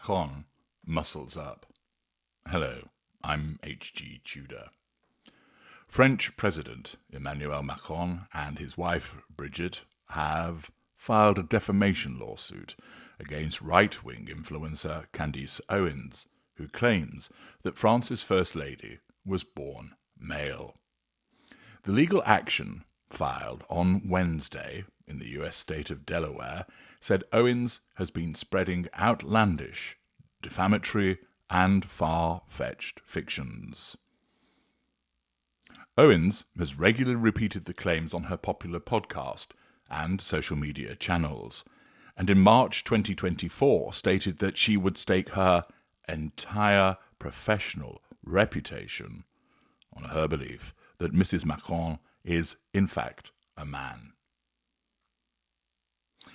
Macron Muscles Up. Hello, I'm H.G. Tudor. French President Emmanuel Macron and his wife Brigitte have filed a defamation lawsuit against right-wing influencer Candace Owens, who claims that France's First Lady was born male. The legal action, filed on Wednesday in the US state of Delaware, said Owens has been spreading outlandish, defamatory, and far-fetched fictions. Owens has regularly repeated the claims on her popular podcast and social media channels, and in March 2024 stated that she would stake her entire professional reputation on her belief that Mrs. Macron is, in fact, a man.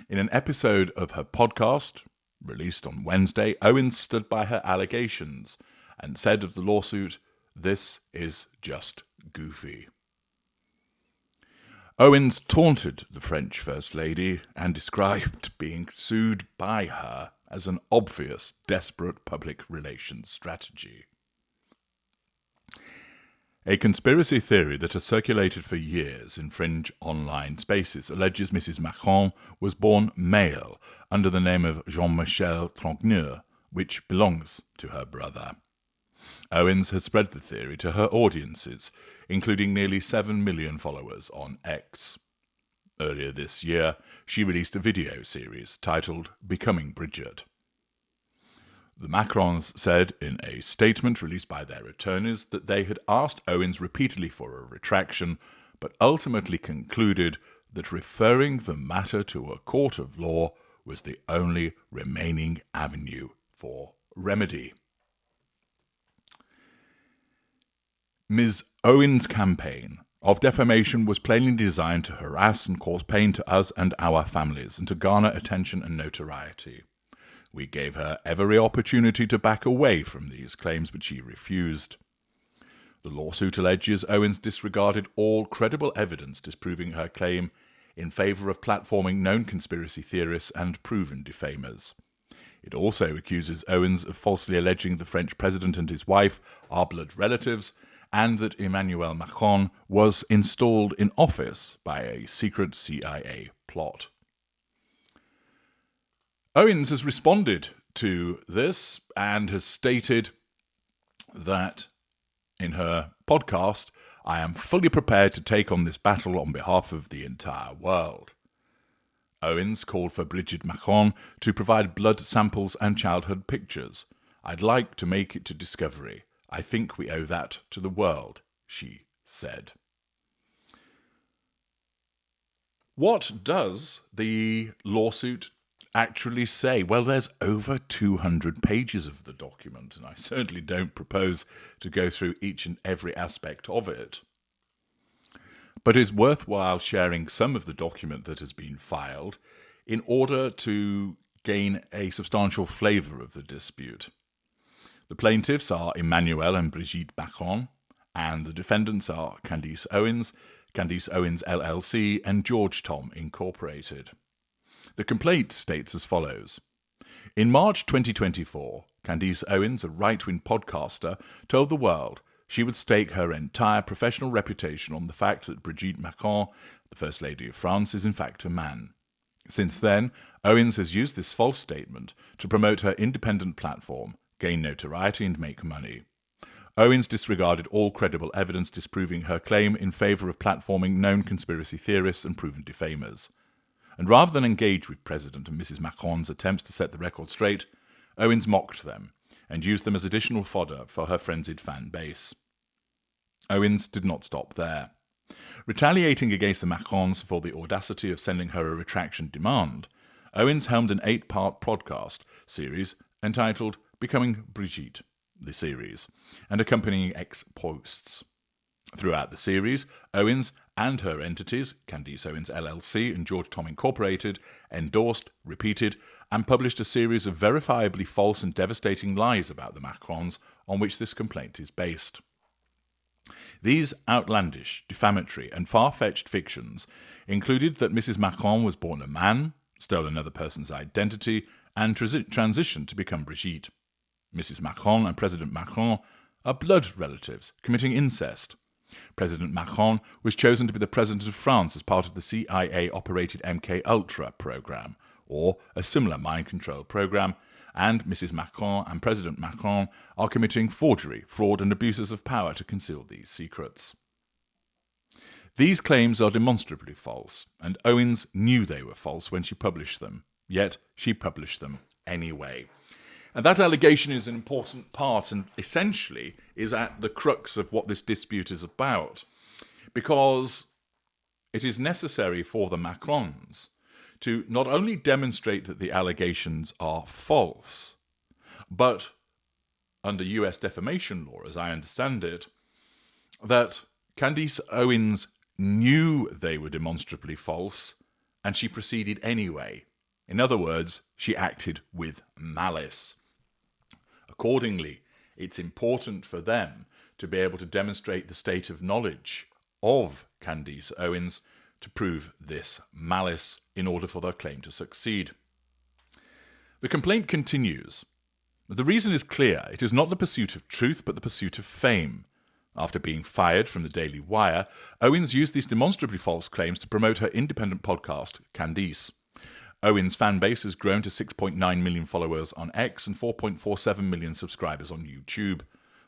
In an episode of her podcast, released on Wednesday, Owens stood by her allegations and said of the lawsuit, "This is just goofy." Owens taunted the French First Lady and described being sued by her as an obvious, desperate public relations strategy. A conspiracy theory that has circulated for years in fringe online spaces alleges Mrs. Macron was born male under the name of Jean-Michel Trogneux, which belongs to her brother. Owens has spread the theory to her audiences, including nearly 7 million followers on X. Earlier this year, she released a video series titled Becoming Brigitte. The Macrons said in a statement released by their attorneys that they had asked Owens repeatedly for a retraction, but ultimately concluded that referring the matter to a court of law was the only remaining avenue for remedy. Ms. Owens' campaign of defamation was plainly designed to harass and cause pain to us and our families, and to garner attention and notoriety. We gave her every opportunity to back away from these claims, but she refused. The lawsuit alleges Owens disregarded all credible evidence disproving her claim in favour of platforming known conspiracy theorists and proven defamers. It also accuses Owens of falsely alleging the French president and his wife are blood relatives, and that Emmanuel Macron was installed in office by a secret CIA plot. Owens has responded to this and has stated that in her podcast, "I am fully prepared to take on this battle on behalf of the entire world." Owens called for Brigitte Macron to provide blood samples and childhood pictures. "I'd like to make it to discovery. I think we owe that to the world," she said. What does the lawsuit actually say? Well, there's over 200 pages of the document, and I certainly don't propose to go through each and every aspect of it. But it's worthwhile sharing some of the document that has been filed in order to gain a substantial flavour of the dispute. The plaintiffs are Emmanuel and Brigitte Macron, and the defendants are Candace Owens, Candace Owens LLC, and George Tom Incorporated. The complaint states as follows. In March 2024, Candace Owens, a right-wing podcaster, told the world she would stake her entire professional reputation on the fact that Brigitte Macron, the First Lady of France, is in fact a man. Since then, Owens has used this false statement to promote her independent platform, gain notoriety, and make money. Owens disregarded all credible evidence disproving her claim in favour of platforming known conspiracy theorists and proven defamers. And rather than engage with President and Mrs. Macron's attempts to set the record straight, Owens mocked them and used them as additional fodder for her frenzied fan base. Owens did not stop there. Retaliating against the Macrons for the audacity of sending her a retraction demand, Owens helmed an 8-part podcast series entitled Becoming Brigitte, the series, and accompanying X posts. Throughout the series, Owens and her entities, Candace Owens LLC and George Tom Incorporated, endorsed, repeated, and published a series of verifiably false and devastating lies about the Macrons on which this complaint is based. These outlandish, defamatory, and far-fetched fictions included that Mrs. Macron was born a man, stole another person's identity, and transitioned to become Brigitte. Mrs. Macron and President Macron are blood relatives, committing incest. President Macron was chosen to be the President of France as part of the CIA-operated MK-Ultra program, or a similar mind control program, and Mrs. Macron and President Macron are committing forgery, fraud and abuses of power to conceal these secrets. These claims are demonstrably false, and Owens knew they were false when she published them, yet she published them anyway. And that allegation is an important part and essentially is at the crux of what this dispute is about, because it is necessary for the Macrons to not only demonstrate that the allegations are false, but under US defamation law, as I understand it, that Candace Owens knew they were demonstrably false and she proceeded anyway. In other words, she acted with malice. Accordingly, it's important for them to be able to demonstrate the state of knowledge of Candace Owens to prove this malice in order for their claim to succeed. The complaint continues. The reason is clear. It is not the pursuit of truth, but the pursuit of fame. After being fired from the Daily Wire, Owens used these demonstrably false claims to promote her independent podcast, Candace. Owens' fan base has grown to 6.9 million followers on X and 4.47 million subscribers on YouTube.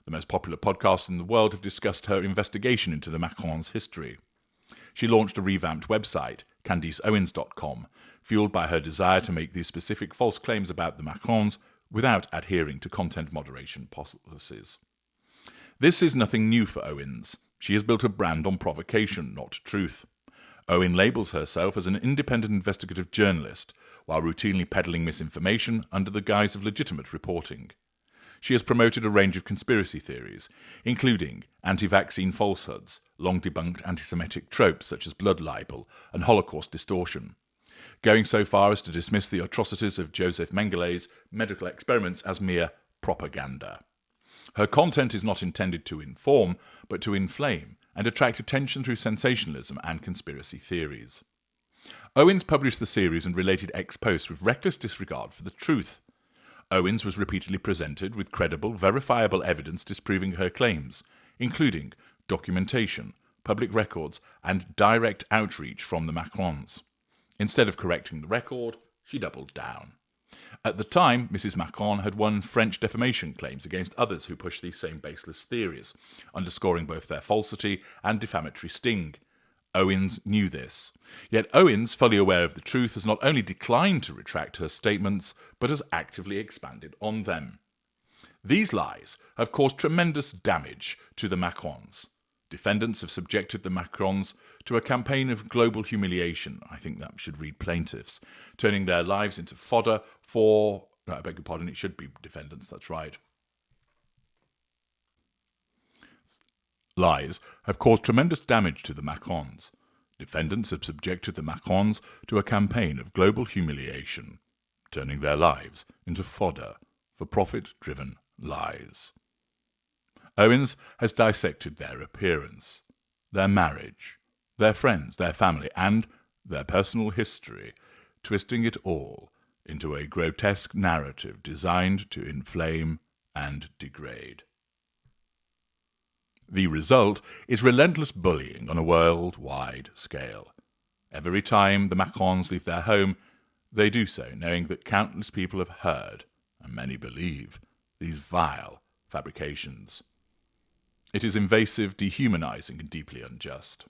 The most popular podcasts in the world have discussed her investigation into the Macrons' history. She launched a revamped website, CandaceOwens.com, fueled by her desire to make these specific false claims about the Macrons without adhering to content moderation policies. This is nothing new for Owens. She has built a brand on provocation, not truth. Owen labels herself as an independent investigative journalist, while routinely peddling misinformation under the guise of legitimate reporting. She has promoted a range of conspiracy theories, including anti-vaccine falsehoods, long-debunked anti-Semitic tropes such as blood libel and Holocaust distortion, going so far as to dismiss the atrocities of Joseph Mengelé's medical experiments as mere propaganda. Her content is not intended to inform, but to inflame and attract attention through sensationalism and conspiracy theories. Owens published the series and related ex-posts with reckless disregard for the truth. Owens was repeatedly presented with credible, verifiable evidence disproving her claims, including documentation, public records, and direct outreach from the Macrons. Instead of correcting the record, she doubled down. At the time, Mrs. Macron had won French defamation claims against others who pushed these same baseless theories, underscoring both their falsity and defamatory sting. Owens knew this. Yet Owens, fully aware of the truth, has not only declined to retract her statements, but has actively expanded on them. These lies have caused tremendous damage to the Macrons. Defendants have subjected the Macrons to a campaign of global humiliation. I think that should read plaintiffs, turning their lives into fodder for... I beg your pardon, it should be defendants, that's right. Lies have caused tremendous damage to the Macrons. Defendants have subjected the Macrons to a campaign of global humiliation, turning their lives into fodder for profit-driven lies. Owens has dissected their appearance, their marriage, their friends, their family, and their personal history, twisting it all into a grotesque narrative designed to inflame and degrade. The result is relentless bullying on a worldwide scale. Every time the Macrons leave their home, they do so knowing that countless people have heard, and many believe, these vile fabrications. It is invasive, dehumanizing, and deeply unjust.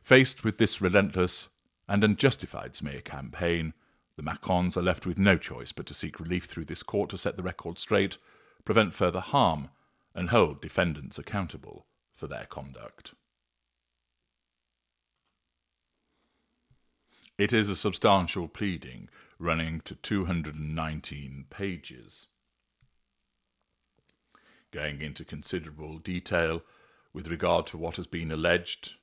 Faced with this relentless and unjustified smear campaign, the Macrons are left with no choice but to seek relief through this court to set the record straight, prevent further harm, and hold defendants accountable for their conduct. It is a substantial pleading running to 219 pages, going into considerable detail with regard to what has been alleged,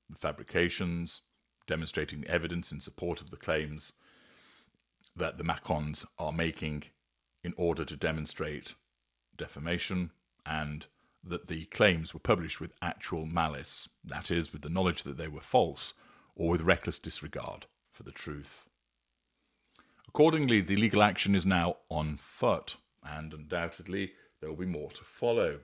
the fabrications, demonstrating the evidence in support of the claims that the Macrons are making in order to demonstrate defamation, and that the claims were published with actual malice, that is, with the knowledge that they were false, or with reckless disregard for the truth. Accordingly, the legal action is now on foot, and undoubtedly there will be more to follow.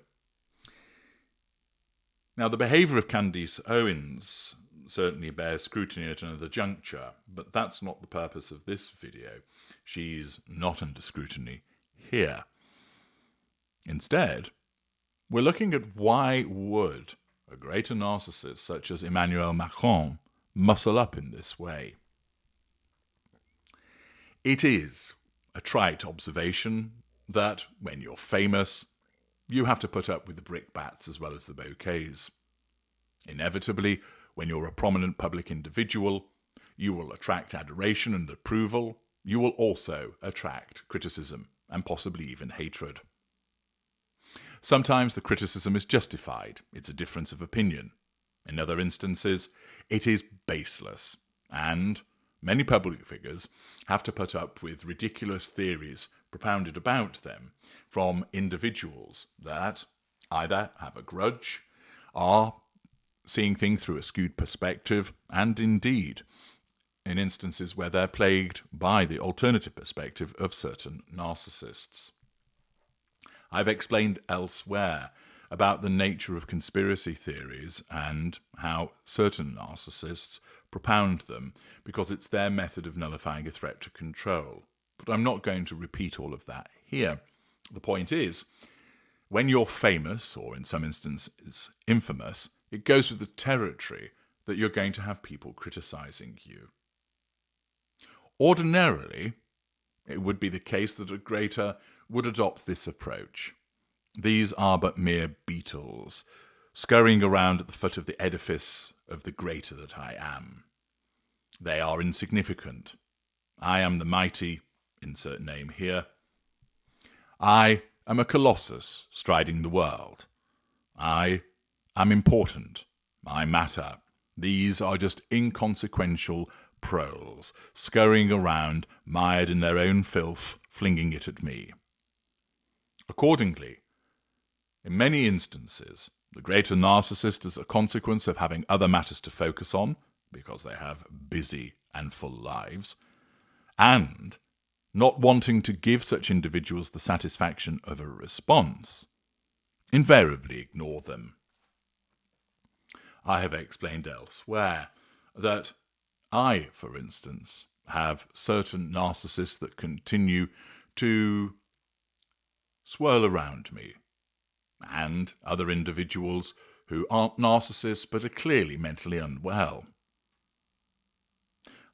Now, the behaviour of Candace Owens certainly bears scrutiny at another juncture, but that's not the purpose of this video. She's not under scrutiny here. Instead, we're looking at why would a greater narcissist such as Emmanuel Macron muscle up in this way. It is a trite observation that when you're famous, you have to put up with the brickbats as well as the bouquets. Inevitably, when you're a prominent public individual, you will attract adoration and approval. You will also attract criticism and possibly even hatred. Sometimes the criticism is justified. It's a difference of opinion. In other instances, it is baseless, and many public figures have to put up with ridiculous theories propounded about them from individuals that either have a grudge, are seeing things through a skewed perspective, and indeed in instances where they're plagued by the alternative perspective of certain narcissists. I've explained elsewhere about the nature of conspiracy theories and how certain narcissists propound them because it's their method of nullifying a threat to control. But I'm not going to repeat all of that here. The point is, when you're famous, or in some instances infamous, it goes with the territory that you're going to have people criticizing you. Ordinarily, it would be the case that a greater would adopt this approach. These are but mere beetles, scurrying around at the foot of the edifice of the greater that I am. They are insignificant. I am the mighty, insert name here. I am a colossus striding the world. I am important. I matter. These are just inconsequential proles, scurrying around, mired in their own filth, flinging it at me. Accordingly, in many instances, the greater narcissist, as a consequence of having other matters to focus on, because they have busy and full lives, and not wanting to give such individuals the satisfaction of a response, invariably ignore them. I have explained elsewhere that I, for instance, have certain narcissists that continue to swirl around me, and other individuals who aren't narcissists but are clearly mentally unwell.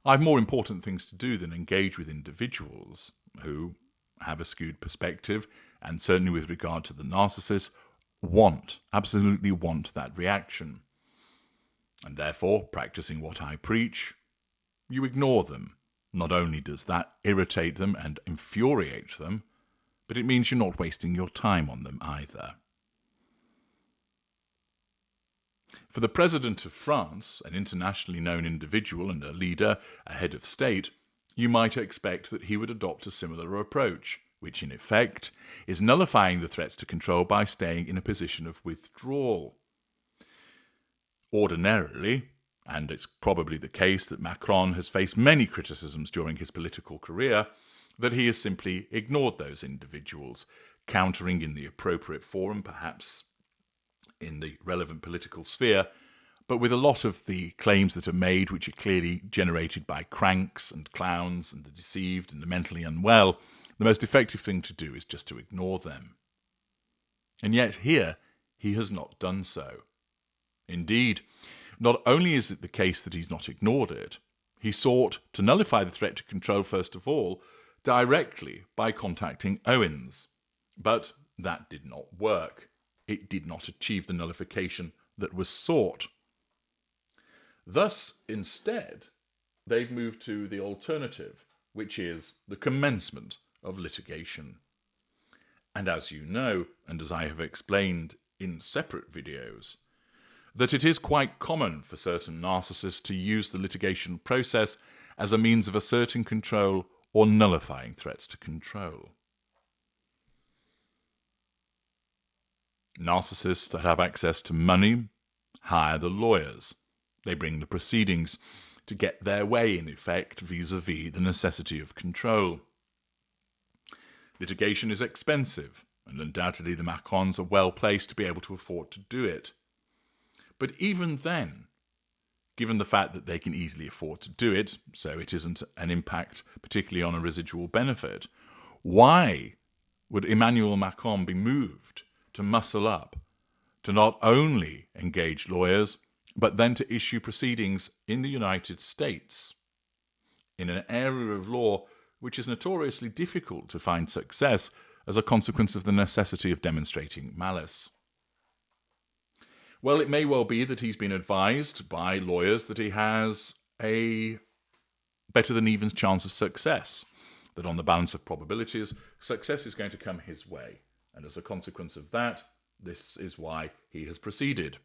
I have more important things to do than engage with individuals who have a skewed perspective, and certainly with regard to the narcissist, absolutely want that reaction. And therefore, practicing what I preach, you ignore them. Not only does that irritate them and infuriate them, but it means you're not wasting your time on them either. For the President of France, an internationally known individual and a leader, a head of state, you might expect that he would adopt a similar approach, which in effect is nullifying the threats to control by staying in a position of withdrawal. Ordinarily, and it's probably the case that Macron has faced many criticisms during his political career, that he has simply ignored those individuals, countering in the appropriate forum, perhaps in the relevant political sphere, but with a lot of the claims that are made, which are clearly generated by cranks and clowns and the deceived and the mentally unwell, the most effective thing to do is just to ignore them. And yet here, he has not done so. Indeed, not only is it the case that he's not ignored it, he sought to nullify the threat to control first of all directly by contacting Owens. But that did not work. It did not achieve the nullification that was sought. Thus, instead, they've moved to the alternative, which is the commencement of litigation. And as you know, and as I have explained in separate videos, that it is quite common for certain narcissists to use the litigation process as a means of asserting control or nullifying threats to control. Narcissists that have access to money hire the lawyers. They bring the proceedings to get their way, in effect, vis-à-vis the necessity of control. Litigation is expensive, and undoubtedly the Macrons are well placed to be able to afford to do it. But even then, given the fact that they can easily afford to do it, so it isn't an impact particularly on a residual benefit, why would Emmanuel Macron be moved to muscle up, to not only engage lawyers, but then to issue proceedings in the United States, in an area of law which is notoriously difficult to find success as a consequence of the necessity of demonstrating malice? Well, it may well be that he's been advised by lawyers that he has a better than even chance of success, that on the balance of probabilities, success is going to come his way. And as a consequence of that, this is why he has proceeded.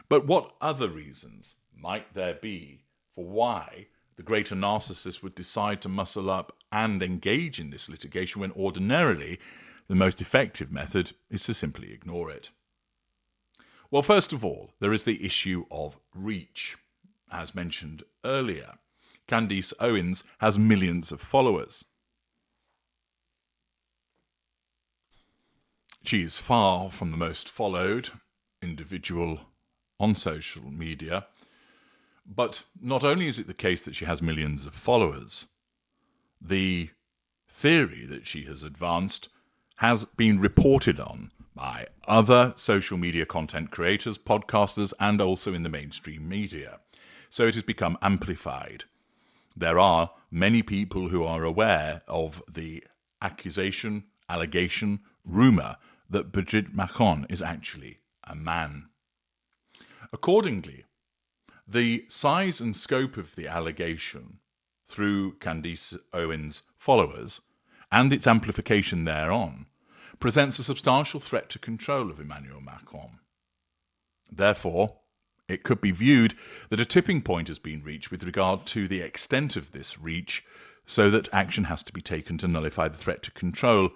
But what other reasons might there be for why the Greater Narcissist would decide to muscle up and engage in this litigation when ordinarily the most effective method is to simply ignore it? Well, first of all, there is the issue of reach. As mentioned earlier, Candace Owens has millions of followers. She is far from the most followed individual on social media, but not only is it the case that she has millions of followers, the theory that she has advanced has been reported on by other social media content creators, podcasters, and also in the mainstream media. So it has become amplified. There are many people who are aware of the accusation, allegation, rumour that Brigitte Macron is actually a man. Accordingly, the size and scope of the allegation through Candace Owens' followers and its amplification thereon presents a substantial threat to control of Emmanuel Macron. Therefore, it could be viewed that a tipping point has been reached with regard to the extent of this reach, so that action has to be taken to nullify the threat to control,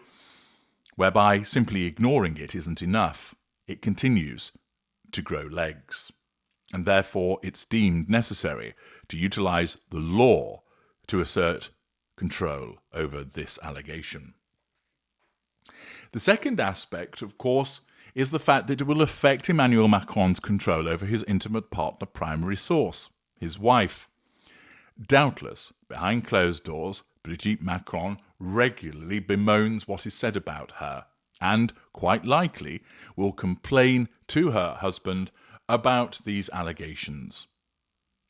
whereby simply ignoring it isn't enough. It continues to grow legs, and therefore it's deemed necessary to utilise the law to assert control over this allegation. The second aspect, of course, is the fact that it will affect Emmanuel Macron's control over his intimate partner primary source, his wife. Doubtless, behind closed doors, Brigitte Macron regularly bemoans what is said about her, and, quite likely, will complain to her husband about these allegations.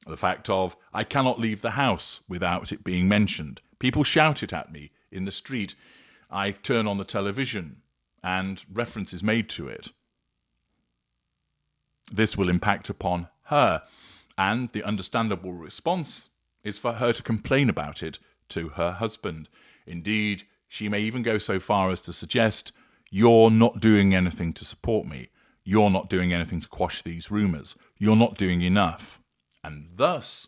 The fact of, I cannot leave the house without it being mentioned. People shout it at me in the street. I turn on the television and reference is made to it. This will impact upon her, and the understandable response is for her to complain about it to her husband. Indeed, she may even go so far as to suggest, you're not doing anything to support me. You're not doing anything to quash these rumours. You're not doing enough. And thus,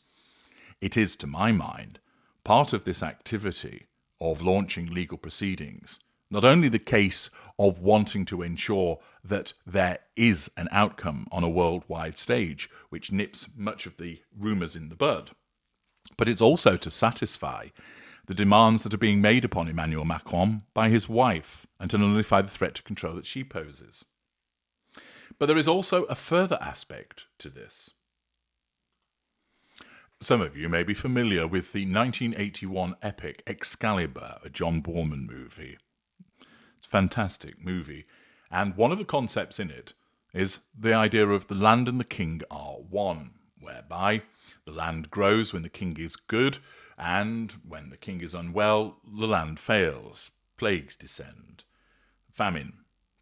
it is, to my mind, part of this activity of launching legal proceedings, not only the case of wanting to ensure that there is an outcome on a worldwide stage which nips much of the rumours in the bud, but it's also to satisfy the demands that are being made upon Emmanuel Macron by his wife and to nullify the threat to control that she poses. But there is also a further aspect to this. Some of you may be familiar with the 1981 epic Excalibur, a John Boorman movie. It's a fantastic movie, and one of the concepts in it is the idea of the land and the king are one, whereby the land grows when the king is good, and when the king is unwell, the land fails, plagues descend, famine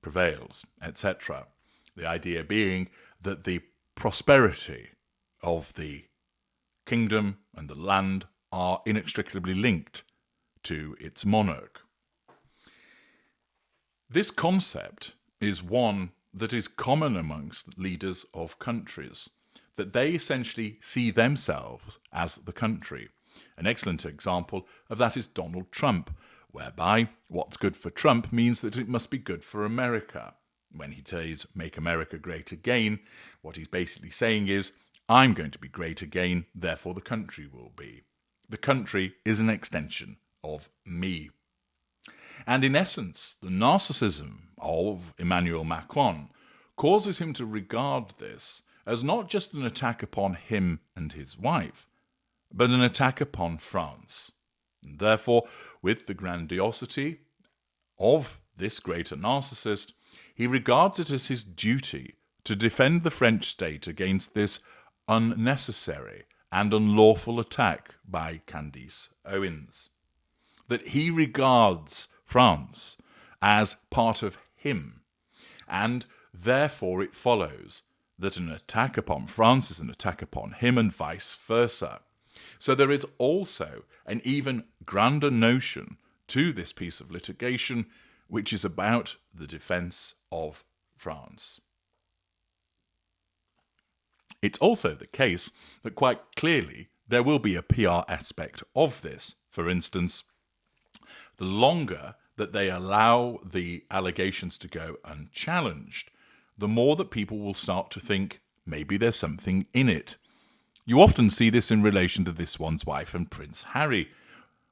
prevails, etc. The idea being that the prosperity of the kingdom and the land are inextricably linked to its monarch. This concept is one that is common amongst leaders of countries, that they essentially see themselves as the country. An excellent example of that is Donald Trump, whereby what's good for Trump means that it must be good for America. When he says, make America great again, what he's basically saying is, I'm going to be great again, therefore the country will be. The country is an extension of me. And in essence, the narcissism of Emmanuel Macron causes him to regard this as not just an attack upon him and his wife, but an attack upon France. And therefore, with the grandiosity of this greater narcissist, he regards it as his duty to defend the French state against this unnecessary and unlawful attack by Candace Owens. That he regards France as part of him, and therefore it follows that an attack upon France is an attack upon him and vice versa. So there is also an even grander notion to this piece of litigation, which is about the defence of France. It's also the case that quite clearly there will be a PR aspect of this. For instance, the longer that they allow the allegations to go unchallenged, the more that people will start to think maybe there's something in it. You often see this in relation to this one's wife and Prince Harry,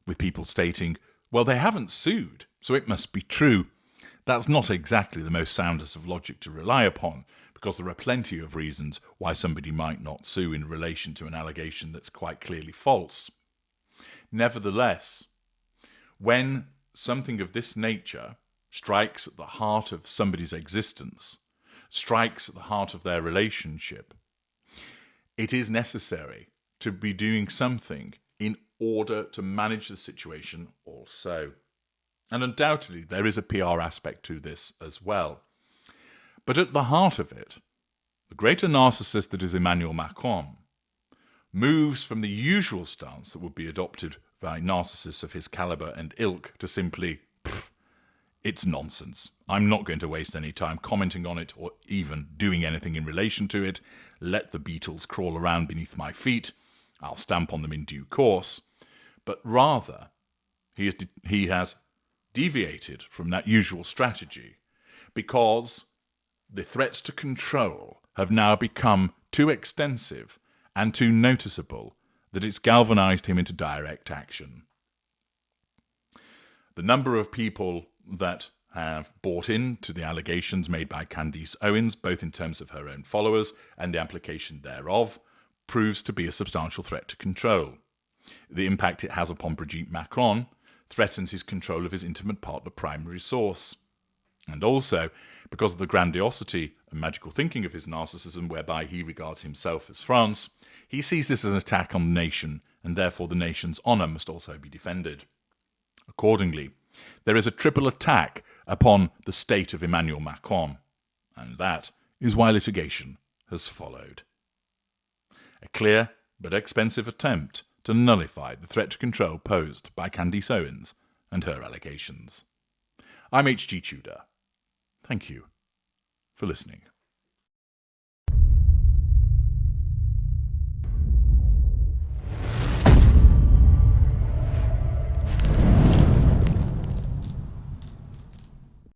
with people stating, well, they haven't sued, so it must be true. That's not exactly the most soundest of logic to rely upon, because there are plenty of reasons why somebody might not sue in relation to an allegation that's quite clearly false. Nevertheless, when something of this nature strikes at the heart of somebody's existence, strikes at the heart of their relationship, it is necessary to be doing something in order to manage the situation also. And undoubtedly, there is a PR aspect to this as well. But at the heart of it, the greater narcissist that is Emmanuel Macron moves from the usual stance that would be adopted by narcissists of his caliber and ilk to simply, it's nonsense. I'm not going to waste any time commenting on it or even doing anything in relation to it. Let the beetles crawl around beneath my feet. I'll stamp on them in due course. But rather, he has deviated from that usual strategy because the threats to control have now become too extensive and too noticeable that it's galvanized him into direct action. The number of people that have bought into the allegations made by Candace Owens, both in terms of her own followers and the application thereof, proves to be a substantial threat to control. The impact it has upon Brigitte Macron threatens his control of his intimate partner primary source. And also, because of the grandiosity and magical thinking of his narcissism, whereby he regards himself as France, he sees this as an attack on the nation, and therefore the nation's honour must also be defended. Accordingly, there is a triple attack upon the state of Emmanuel Macron, and that is why litigation has followed. A clear but expensive attempt to nullify the threat to control posed by Candace Owens and her allegations. I'm H.G. Tudor. Thank you for listening.